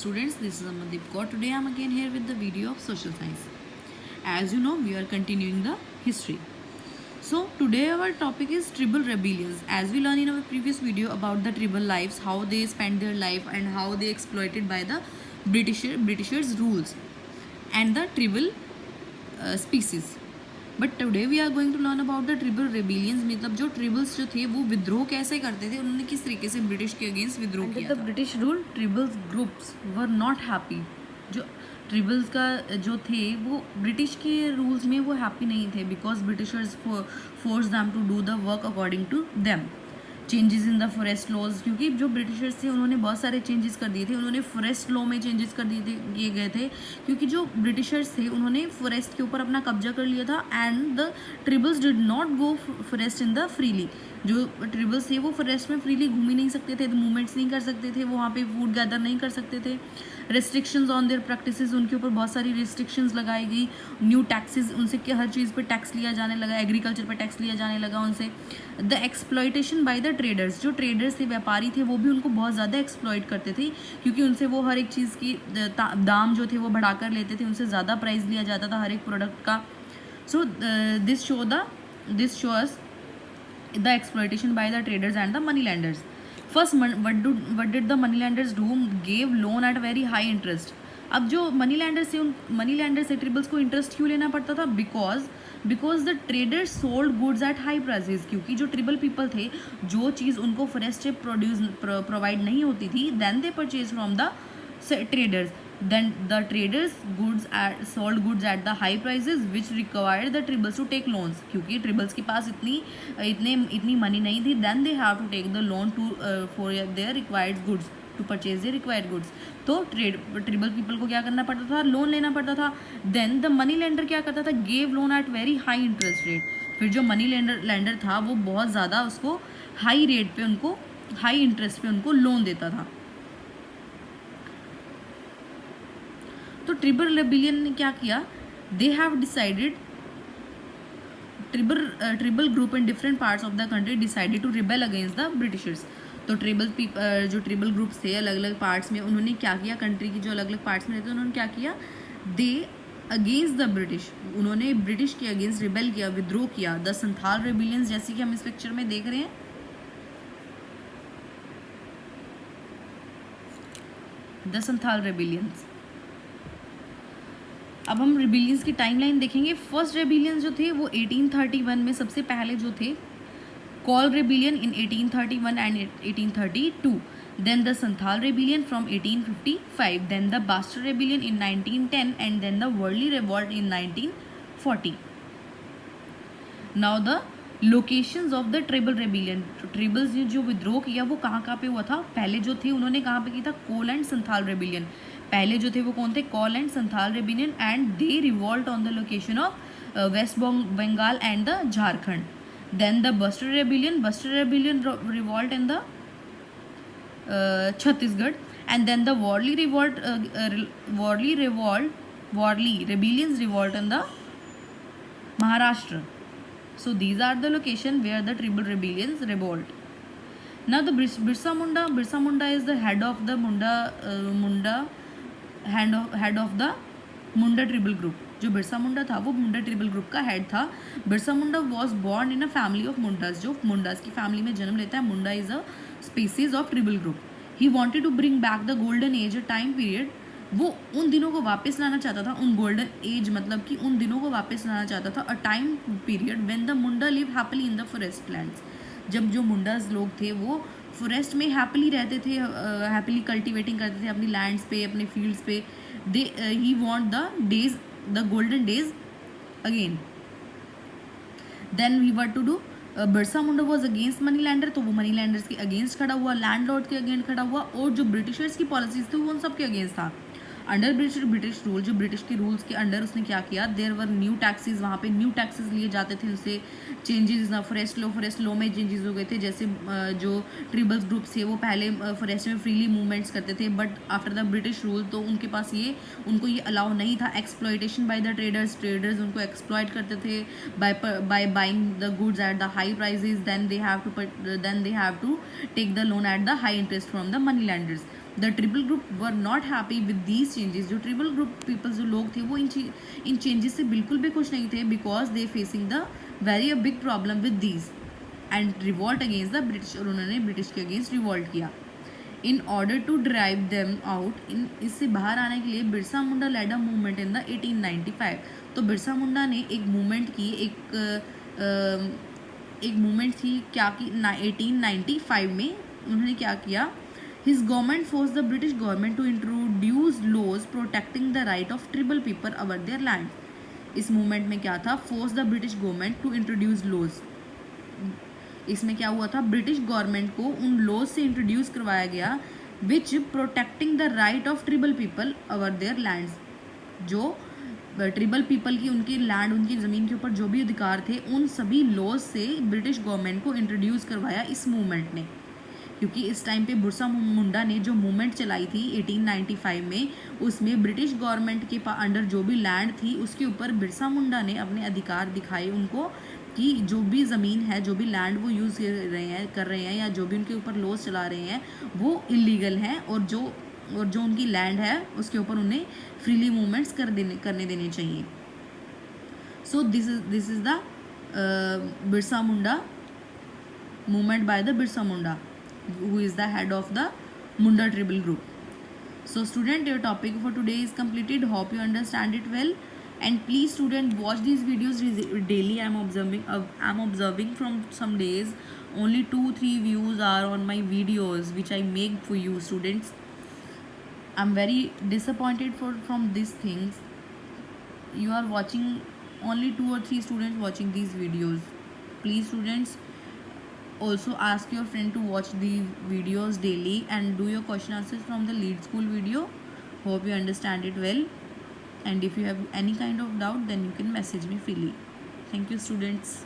Students, this is Amandeep Kaur. Today I am again here with the video of social science. As you know, we are continuing the history. So today our topic is tribal rebellions. As we learned in our previous video about the tribal lives, how they spent their life and how they exploited by the Britishers rules and the tribal species. But today we are going to learn about the tribal rebellions. मतलब जो ट्रिबल्स जो थे वो विद्रोह कैसे करते थे, उन्होंने किस तरीके से ब्रिटिश के अगेंस्ट विद्रोह किया. The British rule tribals groups were not happy. जो ट्रिबल्स का जो थे वो ब्रिटिश के रूल्स में वो हैप्पी नहीं थे, because Britishers force them to do the work according to them. Changes in the forest laws, क्योंकि जो ब्रिटिशर्स थे उन्होंने बहुत सारे चेंजेस कर दिए थे. उन्होंने फॉरेस्ट लॉ में चेंजेस कर किए गए थे, क्योंकि जो ब्रिटिशर्स थे उन्होंने फॉरेस्ट के ऊपर अपना कब्जा कर लिया था. And the tribals did not go forest in the freely. जो ट्रिबल्स थे वो फॉरेस्ट में फ्रीली घूम ही नहीं सकते थे, मूवमेंट्स नहीं कर सकते थे, वो वहाँ पे फूड गैदर नहीं कर सकते थे. रेस्ट्रिक्शंस ऑन देयर प्रैक्टिसेस, उनके ऊपर बहुत सारी रिस्ट्रिक्शंस लगाई गई. न्यू टैक्सेस, उनसे क्या हर चीज़ पे टैक्स लिया जाने लगा, एग्रीकल्चर पे टैक्स लिया जाने लगा उनसे. The exploitation by the traders, जो ट्रेडर्स थे, व्यापारी थे, वो भी उनको बहुत ज़्यादा एक्सप्लॉयट करते थे, क्योंकि उनसे वो हर एक चीज़ की दाम जो थे वो बढ़ा कर लेते थे, उनसे ज़्यादा प्राइस लिया जाता था हर एक प्रोडक्ट का. So this shows the exploitation by the traders and the money landers. First, what did the money lenders do? Gave loan at very high interest. अब जो मनी लैंडर से ट्रिबल्स को इंटरेस्ट क्यों लेना पड़ता था? Because the traders sold goods at high prices. क्योंकि जो ट्रिबल पीपल थे, जो चीज़ उनको फॉरेस्ट से प्रोवाइड नहीं होती थी, then they purchase from the traders. Then the traders sold goods at the high prices, which required the tribals to take loans. क्योंकि tribals के पास इतनी मनी नहीं थी, then they have to take the loan for their required goods, to purchase their required goods. तो ट्रिबल people को क्या करना पड़ता था? लोन लेना पड़ता था. देन द मनी लेंडर क्या करता था? Gave loan at very high interest rate. फिर जो मनी लेंडर था वो बहुत ज़्यादा उसको हाई रेट पे, उनको हाई इंटरेस्ट पे उनको लोन देता था. तो ट्रिबल रेबिलियन ने क्या किया? They have decided, tribal group in different parts of the country decided to rebel against the Britishers. तो जो ट्रिबल ग्रुप्स थे अलग अलग पार्ट्स में, उन्होंने क्या किया? कंट्री की जो अलग अलग पार्ट्स में रहते उन्होंने क्या किया? दे अगेंस्ट द ब्रिटिश, उन्होंने ब्रिटिश के अगेंस्ट रिबेल किया, विद्रोह किया. द संथाल रेबिलियंस, जैसे कि हम इस पिक्चर में देख रहे हैं, द संथाल रेबिलियंस. अब हम रेबिलियंस की टाइमलाइन देखेंगे. फर्स्ट रेबिलियंस जो थे वो 1831 में सबसे पहले जो थे, Kol rebellion in 1831 and 1832. Then the Santhal rebellion from 1855. Then the Bastar rebellion in 1910 and then the Warli revolt in 1940. Now the locations of the tribal rebellion. Tribals ने जो विद्रोह किया वो कहाँ पे हुआ था? पहले जो थे उन्होंने कहाँ पे किया था? Kol and Santhal rebellion. पहले जो थे वो कौन थे? Kol and Santhal rebellion. And they revolt on the location of West Bengal and the Jharkhand. Then the Bastar rebellion revolt in the Chhattisgarh. And then the Warli rebellions revolt in the Maharashtra. So these are the location where the tribal rebellions revolt. Now the Birsa Munda is the head of the head of the Munda tribal group. जो बिरसा मुंडा था वो मुंडा ट्रिबल group का head था. Birsa Munda was born in a family of Mundas. जो मुंडास की family में जन्म लेता है. Munda is a species of tribal group. He wanted to bring back the golden age, a time period. वो उन दिनों को वापस लाना चाहता था, उन गोल्डन एज मतलब कि उन दिनों को वापस लाना चाहता था. अ time period when the Munda live happily in the forest lands. जब जो मुंडास लोग थे वो फॉरेस्ट में हैप्पीली रहते थे, हैप्पीली कल्टिवेटिंग करते थे अपनी लैंड्स पे, अपने फील्ड्स पे. He want the golden days again. Then we were to do, Birsa Munda was against money lender. तो वो मनी लैंडर्स के अगेंस्ट खड़ा हुआ, लैंडलॉर्ड के अगेंस्ट खड़ा हुआ, और जो ब्रिटिशर्स की पॉलिसीज थी वो उन सब के अगेंस्ट था. अंडर ब्रिटिश रूल, जो ब्रिटिश के रूल्स के अंडर उसने क्या किया? There were new taxes. वहाँ पे न्यू टैक्सेस लिए जाते थे. उससे चेंजेस फॉरेस्ट लॉ में चेंजेस हो गए थे. जैसे जो ट्रिबल्स ग्रुप्स थे वो पहले फॉरेस्ट में फ्रीली मूवमेंट्स करते थे, but after the British rule तो उनके पास उनको ये अलाउ नहीं था. एक्सप्लॉयटेशन बाय द ट्रेडर्स उनको एक्सप्लॉयट करते थे by buying the goods at the high prices. Then they have to take the loan at the high interest from the money lenders. The tribal group were not happy with these changes. जो tribal group peoples जो लोग थे वो इन changes से बिल्कुल भी खुश नहीं थे, because they facing the very a big problem with these and revolt against the British. और उन्होंने ब्रिटिश के अगेंस्ट रिवॉल्ट किया. In order to drive them out, इससे बाहर आने के लिए Birsa Munda led a movement in the 1895. तो बिरसा मुंडा ने एक मूवमेंट की, एक मूवमेंट थी क्या कि 1895 में उन्होंने क्या किया. His government force the British government to introduce laws protecting the right of tribal people over their land. इस मूवमेंट में क्या था, force the British government to introduce laws. इसमें क्या हुआ था, ब्रिटिश गवर्नमेंट को उन लॉज से इंट्रोड्यूस करवाया गया which protecting the right of tribal people over their lands. जो ट्रिबल पीपल की उनकी लैंड, उनकी ज़मीन के ऊपर जो भी अधिकार थे, उन सभी लॉज से ब्रिटिश गवर्नमेंट को इंट्रोड्यूस करवाया इस मूवमेंट ने. क्योंकि इस टाइम पे बिरसा मुंडा ने जो मूवमेंट चलाई थी 1895 में, उसमें ब्रिटिश गवर्नमेंट के अंडर जो भी लैंड थी उसके ऊपर बिरसा मुंडा ने अपने अधिकार दिखाए उनको कि जो भी ज़मीन है, जो भी लैंड वो यूज़ कर रहे हैं या जो भी उनके ऊपर लॉज चला रहे हैं वो इलीगल हैं, और जो उनकी लैंड है उसके ऊपर उन्हें फ्रीली मूवमेंट्स करने देने चाहिए. So this is the Birsa Munda movement by the Birsa Munda, who is the head of the Munda tribal group. So student, your topic for today is completed. Hope you understand it well, and please student watch these videos daily. I'm observing from some days only 2-3 views are on my videos which I make for you students. I'm very disappointed from these things. You are watching only 2 or 3 students watching these videos. Please students, also ask your friend to watch the videos daily and do your question answers from the lead school video. Hope you understand it well, and if you have any kind of doubt then you can message me freely. Thank you students.